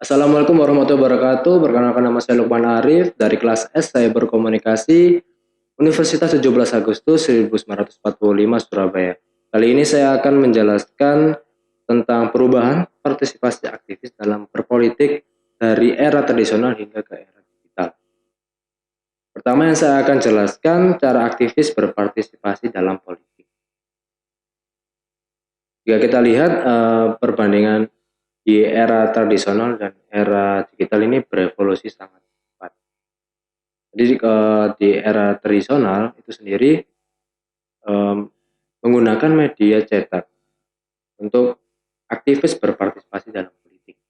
Assalamualaikum warahmatullahi wabarakatuh. Perkenalkan nama saya Lukman Arif dari kelas S saya berkomunikasi Universitas 17 Agustus 1945 Surabaya. Kali ini saya akan menjelaskan tentang perubahan partisipasi aktivis dalam berpolitik dari era tradisional hingga ke era digital. Pertama yang saya akan jelaskan cara aktivis berpartisipasi dalam politik. Jika kita lihat perbandingan di era tradisional dan era digital ini berevolusi sangat cepat. Jadi di era tradisional itu sendiri menggunakan media cetak untuk aktivis berpartisipasi dalam politik.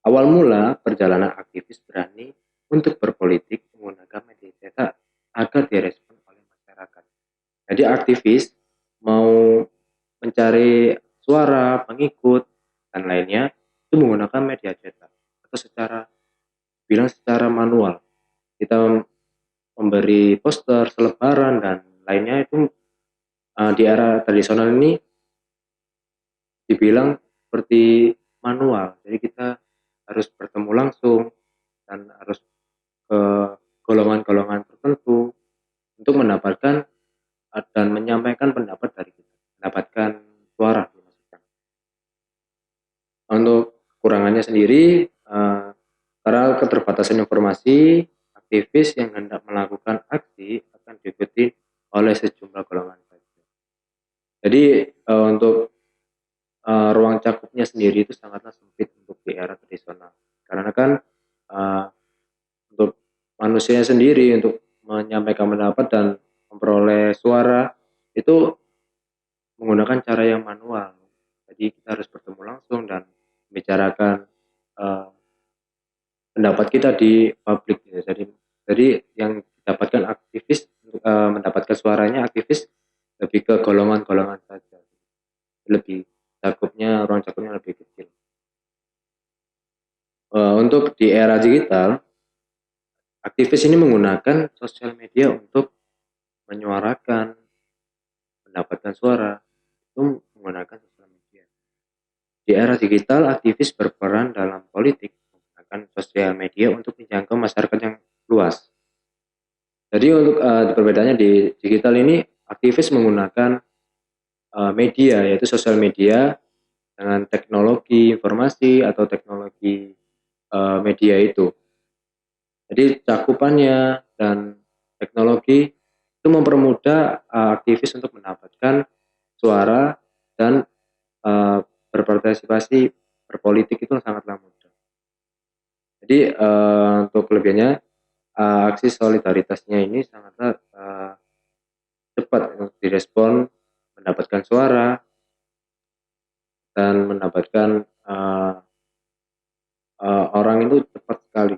Awal mula perjalanan aktivis berani untuk berpolitik menggunakan media cetak agar direspon oleh masyarakat. Jadi aktivis mau mencari suara, pengikut, dan lainnya itu menggunakan media cetak atau secara manual. Kita memberi poster, selebaran, dan lainnya itu di era tradisional ini dibilang seperti manual. Jadi kita harus bertemu langsung dan harus ke golongan-golongan tertentu untuk mendapatkan dan menyampaikan pendapat dari kita, mendapatkan suara. Untuk kekurangannya sendiri, karena keterbatasan informasi, aktivis yang hendak melakukan aksi akan diikuti oleh sejumlah golongan saja. Jadi untuk ruang cakupnya sendiri itu sangatlah sempit untuk di era tradisional. Karena kan untuk manusia sendiri untuk menyampaikan pendapat dan memperoleh suara itu menggunakan cara yang manual. Jadi kita harus bertemu langsung dan membicarakan pendapat kita di publik. Gitu. Jadi yang didapatkan aktivis mendapatkan suaranya aktivis lebih ke golongan-golongan saja. Lebih ruang cakupnya lebih kecil. Untuk di era digital, aktivis ini menggunakan sosial media untuk menyuarakan, mendapatkan suara, itu menggunakan sosial media. Di era digital, aktivis berperan dalam politik menggunakan sosial media untuk menjangkau masyarakat yang luas. Jadi untuk perbedaannya di digital ini, aktivis menggunakan media, yaitu sosial media dengan teknologi informasi atau teknologi media itu. Jadi cakupannya dan teknologi itu mempermudah aktivis untuk mendapatkan suara dan berpartisipasi berpolitik itu sangatlah mudah. Jadi untuk kelebihannya aksi solidaritasnya ini sangatlah cepat untuk direspon, mendapatkan suara dan mendapatkan orang itu cepat sekali.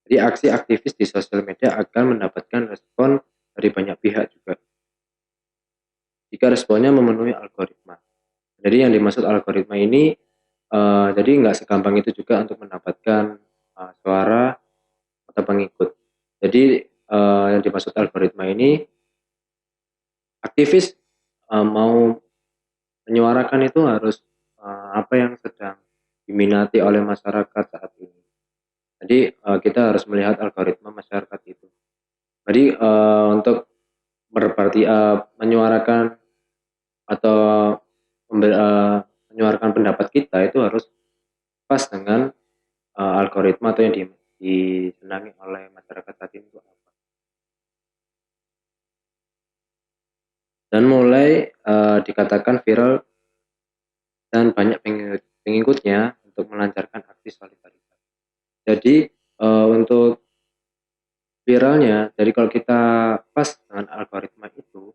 Jadi aksi aktivis di sosial media akan mendapatkan respon dari banyak pihak juga. Jika responnya memenuhi algoritma. Jadi yang dimaksud algoritma ini, jadi nggak segampang itu juga untuk mendapatkan suara atau pengikut. Jadi yang dimaksud algoritma ini, aktivis mau menyuarakan itu harus apa yang sedang diminati oleh masyarakat saat ini. Jadi kita harus melihat algoritma masyarakat itu. Jadi untuk menyuarakan atau menyuarakan pendapat kita itu harus pas dengan algoritma atau yang disenangi oleh masyarakat saat ini itu apa. Dan mulai dikatakan viral dan banyak pengikutnya untuk melancarkan aksi solidaritas. Jadi untuk viralnya, jadi kalau kita pas dengan algoritma itu,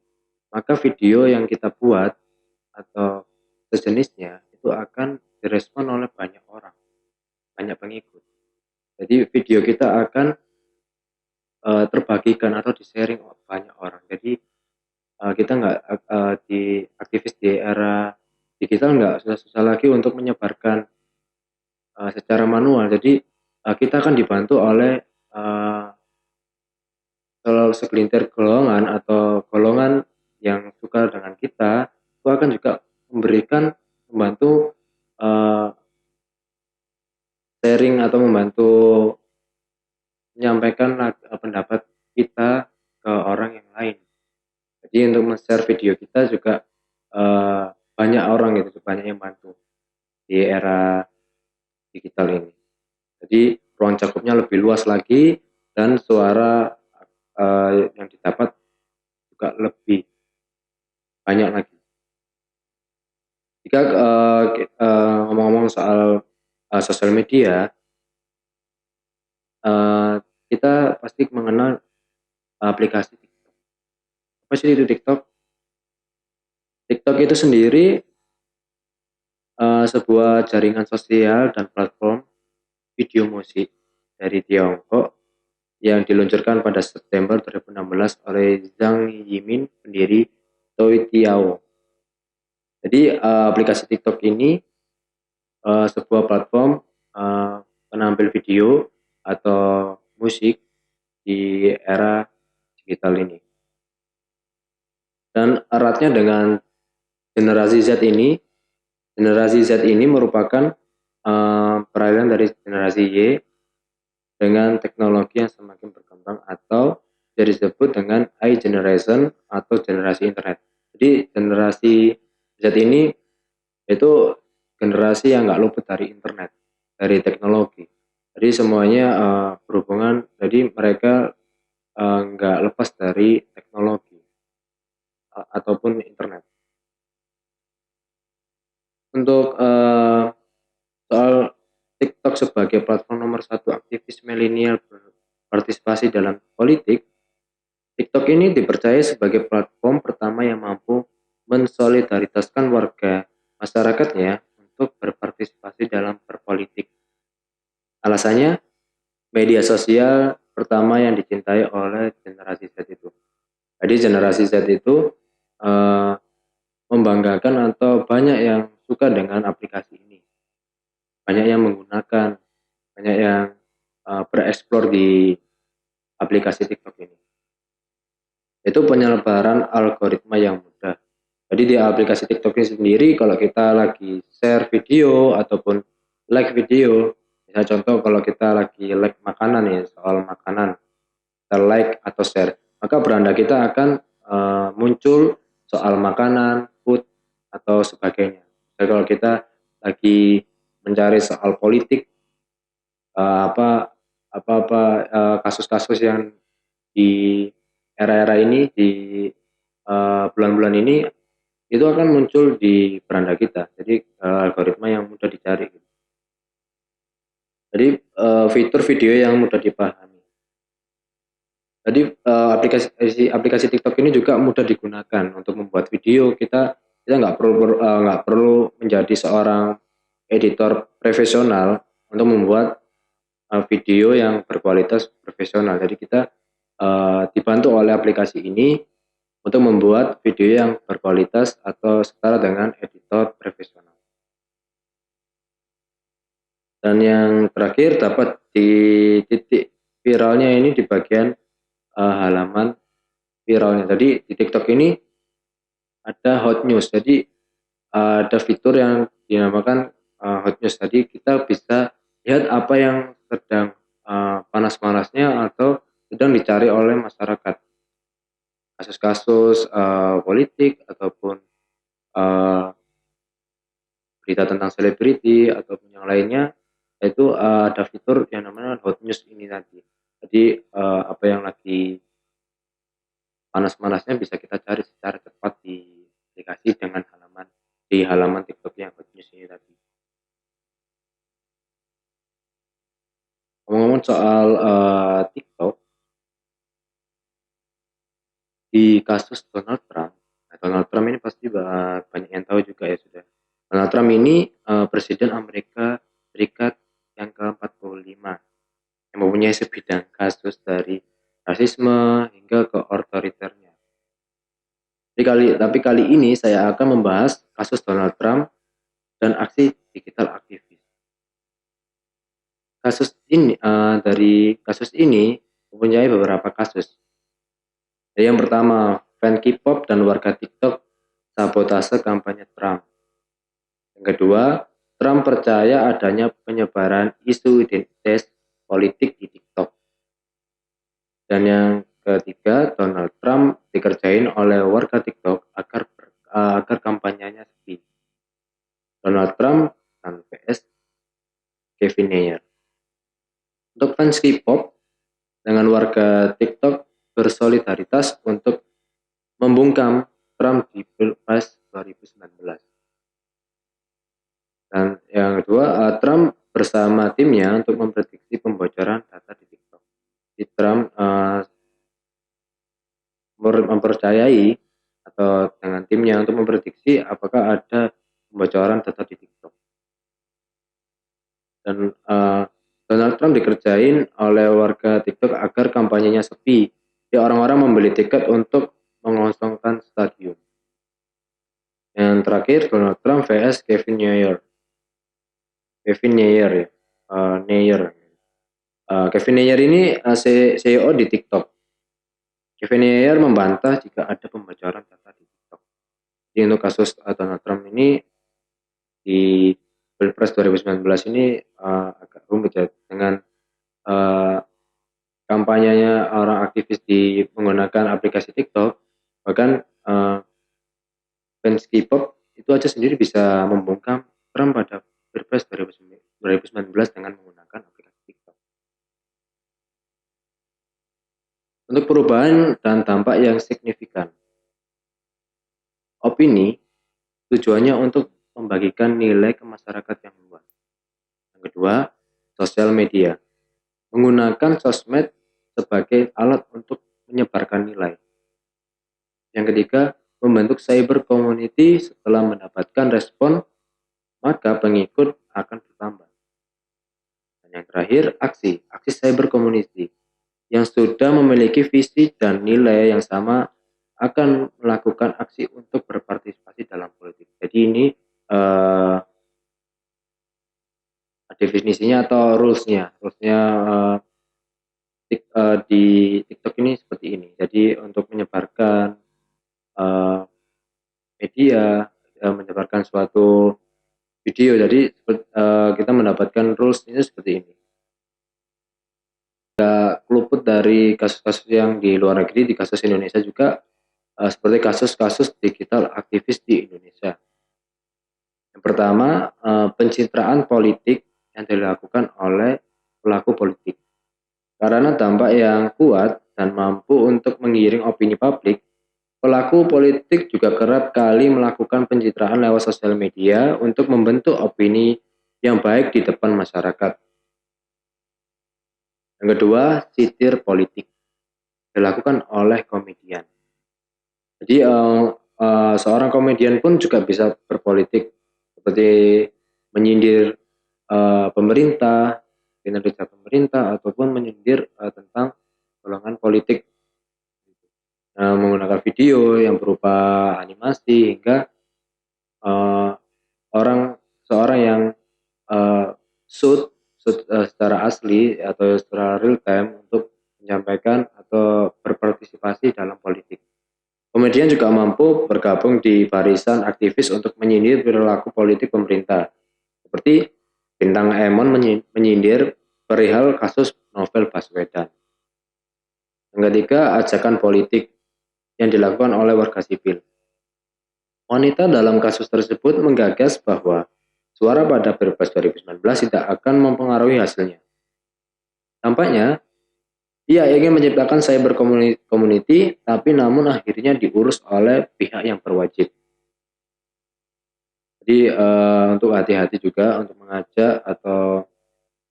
maka video yang kita buat atau sejenisnya itu akan direspon oleh banyak orang, banyak pengikut. Jadi video kita akan terbagikan atau di-sharing banyak orang. Jadi kita nggak di aktivis di era digital nggak susah-susah lagi untuk menyebarkan secara manual. Jadi kita akan dibantu oleh segelintir golongan atau golongan yang suka dengan kita, itu akan juga membantu sharing atau membantu menyampaikan pendapat kita ke orang yang lain. Jadi untuk men-share video kita juga banyak orang gitu, banyak yang bantu di era digital ini. Jadi ruang cakupnya lebih luas lagi dan suara yang didapat juga lebih banyak lagi. Jika ngomong-ngomong soal sosial media, kita pasti mengenal aplikasi TikTok. Apa sih itu TikTok? TikTok itu sendiri sebuah jaringan sosial dan platform video musik dari Tiongkok yang diluncurkan pada September 2016 oleh Zhang Yimin, pendiri Toutiao. Jadi aplikasi TikTok ini sebuah platform penampil video atau musik di era digital ini. Dan eratnya dengan generasi Z ini merupakan peralihan dari generasi Y dengan teknologi yang semakin berkembang atau disebut dengan I generation atau generasi internet. Jadi generasi Z ini itu generasi yang nggak luput dari internet, dari teknologi. Jadi semuanya berhubungan, jadi mereka nggak lepas dari teknologi ataupun internet. Untuk soal TikTok sebagai platform nomor satu aktivis milenial berpartisipasi dalam politik, TikTok ini dipercaya sebagai platform pertama yang mampu mensolidaritaskan warga masyarakatnya untuk berpartisipasi dalam berpolitik. Alasannya, media sosial pertama yang dicintai oleh generasi Z itu. Jadi generasi Z itu eh, membanggakan atau banyak yang suka dengan aplikasi ini. Banyak yang menggunakan, banyak yang bereksplor di aplikasi TikTok ini. Itu penyelebaran algoritma yang mudah. Jadi di aplikasi TikTok ini sendiri, kalau kita lagi share video ataupun like video, misalnya contoh kalau kita lagi like makanan ya, soal makanan, kita like atau share, maka beranda kita akan muncul soal makanan, food, atau sebagainya. Jadi kalau kita lagi mencari soal politik, kasus-kasus yang di era-era ini, di bulan-bulan ini, itu akan muncul di beranda kita. Jadi algoritma yang mudah dicari. Jadi fitur video yang mudah dipahami. Jadi aplikasi TikTok ini juga mudah digunakan untuk membuat video. Kita nggak perlu menjadi seorang editor profesional untuk membuat video yang berkualitas profesional. Jadi kita dibantu oleh aplikasi ini untuk membuat video yang berkualitas atau setara dengan editor profesional. Dan yang terakhir dapat di titik viralnya ini di bagian halaman viralnya. Jadi di TikTok ini ada hot news. Jadi ada fitur yang dinamakan hot news. Jadi kita bisa lihat apa yang sedang panas-panasnya atau sedang dicari oleh masyarakat. Kasus-kasus politik ataupun berita tentang selebriti ataupun yang lainnya, itu ada fitur yang namanya hot news ini nanti. Jadi apa yang lagi panas-panasnya bisa kita cari secara cepat di aplikasi dengan halaman TikTok yang hot news ini tadi. Ngomong-ngomong soal TikTok, di kasus Donald Trump, Donald Trump ini pasti banyak yang tahu juga ya sudah. Donald Trump ini Presiden Amerika Serikat yang ke-45 yang mempunyai sebidang kasus dari rasisme hingga ke otoriternya. Tapi kali ini saya akan membahas kasus Donald Trump dan aksi digital aktivis. Dari kasus ini mempunyai beberapa kasus. Yang pertama, fan K-pop dan warga TikTok sabotase kampanye Trump. Yang kedua, Trump percaya adanya penyebaran isu identitas politik di TikTok. Dan yang ketiga, Donald Trump dikerjain oleh warga TikTok agar kampanyenya sepi. Donald Trump dan vs Kevin Neyer. Untuk fans K-pop dengan warga TikTok bersolidaritas untuk membungkam Trump di Pilpres 2019. Dan yang kedua, Trump bersama timnya untuk memprediksi pembocoran data di TikTok. Di Trump mempercayai atau dengan timnya untuk memprediksi apakah ada pembocoran data di TikTok. Dan Donald Trump dikerjain oleh warga TikTok agar kampanyenya sepi. Ya, orang-orang membeli tiket untuk mengosongkan stadion. Yang terakhir, Donald Trump vs Kevin Neyer. Kevin Neyer ya. Kevin Neyer ini CEO di TikTok. Kevin Neyer membantah jika ada pembocoran data di TikTok. Jadi untuk kasus Donald Trump ini di Pilpres 2019 ini agak rumit ya dengan kampanyenya orang aktivis menggunakan aplikasi TikTok. Bahkan fans K-pop itu aja sendiri bisa membungkam Trump pada Pilpres 2019 dengan menggunakan aplikasi TikTok. Untuk perubahan dan dampak yang signifikan. Opini tujuannya untuk membagikan nilai ke masyarakat yang luas. Yang kedua, sosial media. Menggunakan sosmed sebagai alat untuk menyebarkan nilai. Yang ketiga, membentuk cyber community setelah mendapatkan respon, maka pengikut akan bertambah. Dan yang terakhir, aksi cyber community yang sudah memiliki visi dan nilai yang sama akan melakukan aksi untuk berpartisipasi dalam politik. Jadi ini definisinya atau rulesnya di TikTok ini seperti ini. Jadi untuk menyebarkan media, menyebarkan suatu video, jadi kita mendapatkan rules ini seperti ini. Tidak luput dari kasus-kasus yang di luar negeri, di kasus Indonesia juga seperti kasus-kasus digital aktivis di Indonesia. Yang pertama, pencitraan politik yang dilakukan oleh pelaku politik. Karena dampak yang kuat dan mampu untuk mengiring opini publik, pelaku politik juga kerap kali melakukan pencitraan lewat sosial media untuk membentuk opini yang baik di depan masyarakat. Yang kedua, citir politik dilakukan oleh komedian. Jadi seorang komedian pun juga bisa berpolitik, seperti menyindir pemerintah, kinerja pemerintah, ataupun menyindir tentang golongan politik menggunakan video yang berupa animasi hingga seorang yang shoot secara asli atau secara real time untuk menyampaikan atau berpartisipasi dalam politik. Komedian juga mampu bergabung di barisan aktivis untuk menyindir perilaku politik pemerintah, seperti Bintang Emon menyindir perihal kasus Novel Baswedan. Yang ketiga, ajakan politik yang dilakukan oleh warga sipil. Wanita dalam kasus tersebut menggagas bahwa suara pada Pilpres 2019 tidak akan mempengaruhi hasilnya. Tampaknya, ia ingin menciptakan cyber community, tapi namun akhirnya diurus oleh pihak yang berwajib. Jadi untuk hati-hati juga untuk mengajak atau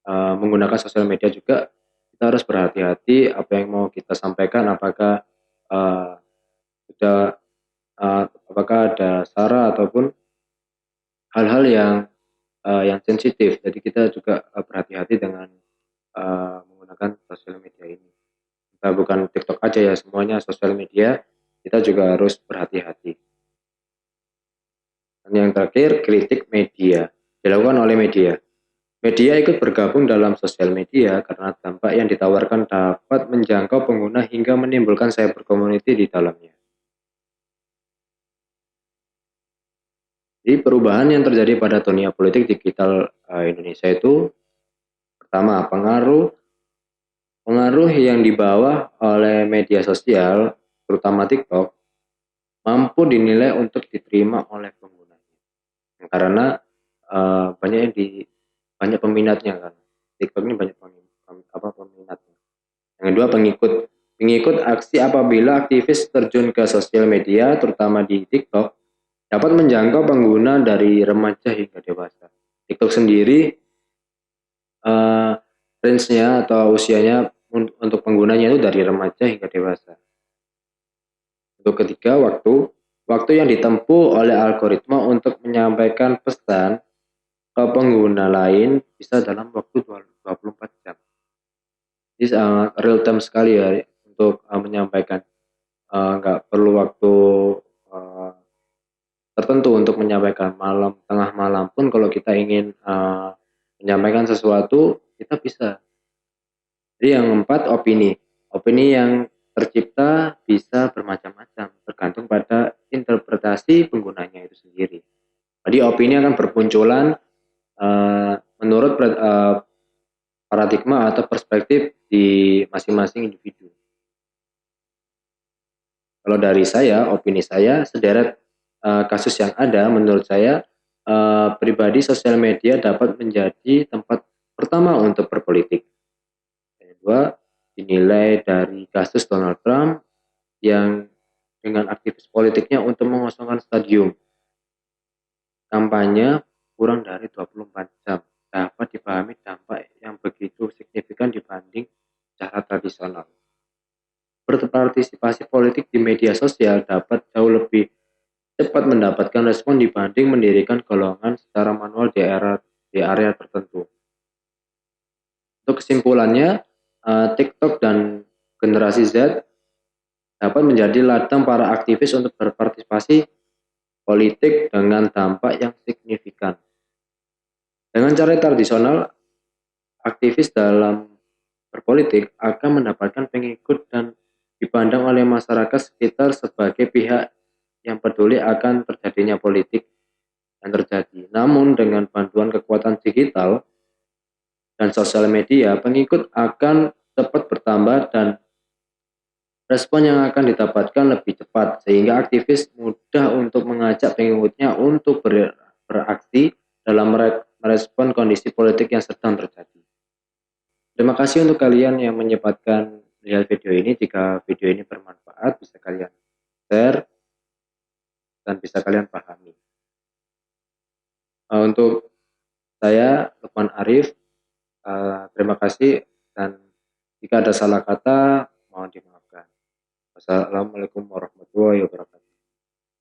menggunakan sosial media juga kita harus berhati-hati apa yang mau kita sampaikan, apakah ada sara ataupun hal-hal yang sensitif. Jadi kita juga berhati-hati dengan menggunakan sosial media ini. Kita bukan TikTok aja ya, semuanya sosial media kita juga harus berhati-hati. Dan yang terakhir, kritik media dilakukan oleh media. Media ikut bergabung dalam sosial media karena dampak yang ditawarkan dapat menjangkau pengguna hingga menimbulkan cyber community di dalamnya. Jadi perubahan yang terjadi pada dunia politik digital Indonesia itu pertama pengaruh yang dibawa oleh media sosial, terutama TikTok, mampu dinilai untuk diterima oleh penggunanya. Karena banyak banyak peminatnya kan. TikTok ini banyak peminatnya. Yang kedua pengikut aksi apabila aktivis terjun ke sosial media, terutama di TikTok, dapat menjangkau pengguna dari remaja hingga dewasa. TikTok sendiri uh, range-nya atau usianya untuk penggunanya itu dari remaja hingga dewasa. Untuk ketiga, waktu yang ditempuh oleh algoritma untuk menyampaikan pesan ke pengguna lain bisa dalam waktu 24 jam. Jadi sangat real time sekali ya untuk menyampaikan. Nggak perlu waktu uh, tertentu untuk menyampaikan, tengah malam pun kalau kita ingin menyampaikan sesuatu, kita bisa. Jadi yang keempat, opini yang tercipta bisa bermacam-macam tergantung pada interpretasi penggunanya itu sendiri. Jadi opini akan bermunculan menurut paradigma atau perspektif di masing-masing individu. Kalau dari saya, opini saya, sederet kasus yang ada, menurut saya pribadi sosial media dapat menjadi tempat pertama untuk berpolitik. Yang kedua, dinilai dari kasus Donald Trump yang dengan aktivis politiknya untuk mengosongkan stadium kampanye kurang dari 24 jam dapat dipahami dampak yang begitu signifikan dibanding cara tradisional. Berpartisipasi politik di media sosial dapat jauh lebih cepat mendapatkan respon dibanding mendirikan golongan secara manual di area tertentu. Untuk kesimpulannya, TikTok dan generasi Z dapat menjadi ladang para aktivis untuk berpartisipasi politik dengan dampak yang signifikan. Dengan cara tradisional, aktivis dalam berpolitik akan mendapatkan pengikut dan dipandang oleh masyarakat sekitar sebagai pihak yang peduli akan terjadinya politik yang terjadi. Namun dengan bantuan kekuatan digital dan sosial media, pengikut akan cepat bertambah dan respon yang akan didapatkan lebih cepat, sehingga aktivis mudah untuk mengajak pengikutnya untuk beraksi dalam merespon kondisi politik yang sedang terjadi. Terima kasih untuk kalian yang menyempatkan melihat video ini. Jika video ini bermanfaat, bisa kalian share dan bisa kalian pahami. Untuk saya, Lukman Arif, terima kasih, dan jika ada salah kata, mohon dimaafkan. Wassalamualaikum warahmatullahi wabarakatuh.